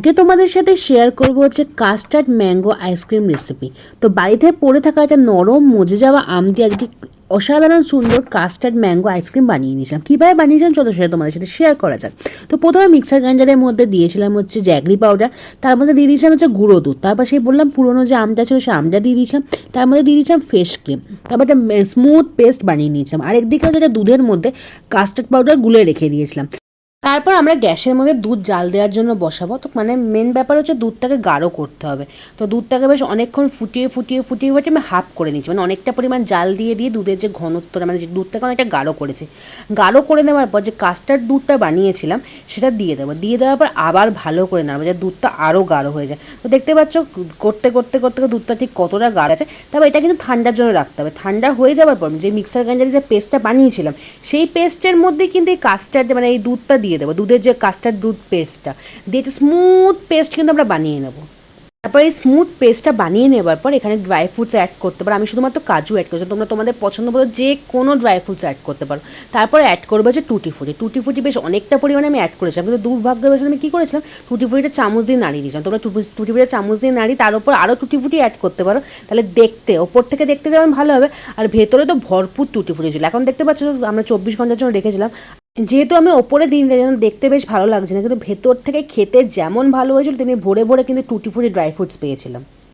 আজকে তোমাদের সাথে শেয়ার করব হচ্ছে কাস্টার্ড ম্যাঙ্গো আইসক্রিম রেসিপি। তো বাড়িতে পড়ে থাকা একটা নরম মজে যাওয়া আম দিয়ে আজকে অসাধারণ সুন্দর কাস্টার্ড ম্যাঙ্গো আইসক্রিম বানিয়ে নিয়েছিলাম। কীভাবে বানিয়েছিলাম চলো সেটা তোমাদের সাথে শেয়ার করা যাক। তো প্রথমে মিক্সার গ্রাইন্ডারের মধ্যে দিয়েছিলাম হচ্ছে জ্যাগরি পাউডার, তার মধ্যে দিয়ে দিয়েছিলাম হচ্ছে গুঁড়ো দুধ, তারপর সেই বললাম পুরোনো যে আমটা ছিল সেই আমটা দিয়ে দিয়েছিলাম, তার মধ্যে দিয়ে দিয়েছিলাম ফ্রেশ ক্রিম, তারপর একটা স্মুথ পেস্ট বানিয়ে নিয়েছিলাম। আরেকদিকে যেটা দুধের মধ্যে কাস্টার্ড পাউডার গুলে রেখে দিয়েছিলাম। তারপর আমরা গ্যাসের মধ্যে দুধ জাল দেওয়ার জন্য বসাবো। তো মানে মেন ব্যাপার হচ্ছে দুধটাকে গাঢ় করতে হবে। তো দুধটাকে বেশ অনেকক্ষণ ফুটিয়ে আমি হাফ করে নিচ্ছি, মানে অনেকটা পরিমাণ জাল দিয়ে দুধের যে ঘনত্বটা, মানে যে দুধটাকে অনেকটা গাঢ় করেছি। গাঢ় করে নেওয়ার পর যে কাস্টার্ড দুধটা বানিয়েছিলাম সেটা দিয়ে দেবো। দিয়ে দেওয়ার পর আবার ভালো করে নেওয়া যে দুধটা আরও গাঢ় হয়ে যায়। তো দেখতে পাচ্ছ করতে দুধটা ঠিক কতটা গাঢ় আছে। তারপর এটা কিন্তু ঠান্ডার জন্য রাখতে হবে। ঠান্ডা হয়ে যাওয়ার পর যে মিক্সার গ্রাইন্ডারে যে পেস্টটা বানিয়েছিলাম সেই পেস্টের মধ্যে কিন্তু এই কাস্টার্ড মানে এই দুধটা দিয়ে দেবো। দুধের যে কাস্টার্ড দুধ পেস্টটা দিয়ে স্মুথ পেস্ট কিন্তু আমরা বানিয়ে নেবো। তারপর এই স্মুথ পেস্টটা বানিয়ে নেবার পর এখানে ড্রাই ফ্রুটস অ্যাড করতে পারো। আমি শুধুমাত্র কাজু অ্যাড করছি, তোমরা তোমাদের পছন্দ মতো যে কোনো ড্রাই ফ্রুটস অ্যাড করতে পারো। তারপর অ্যাড করবো যে টুটি ফুটি বেশ অনেকটা পরিমাণে আমি অ্যাড করেছিলাম, কিন্তু দুর্ভাগ্যবশত আমি কী করেছিলাম টুটি ফুটিটা চামচ দিয়ে নাড়িয়ে দিয়েছিলাম। তোমরা টুটি ফুটিটা চামচ দিয়ে নাড়ি তার উপর আরও টুটি ফুটি অ্যাড করতে পারো, তাহলে দেখতে ওপর থেকে দেখতে যেমন ভালো হবে আর ভেতরে তো ভরপুর টুটি ফুটি ছিল। এখন দেখতে পাচ্ছ আমরা 24 ঘন্টার জন্য রেখেছিলাম, যেহেতু আমি ওপরে দিন দেখতে বেশ ভালো লাগছে না, কিন্তু ভেতর থেকে খেতে যেমন ভালো হয়েছিল তেমনি ভরে ভরে কিন্তু টুটি ফুটি ড্রাই ফ্রুটস পেয়েছিলাম।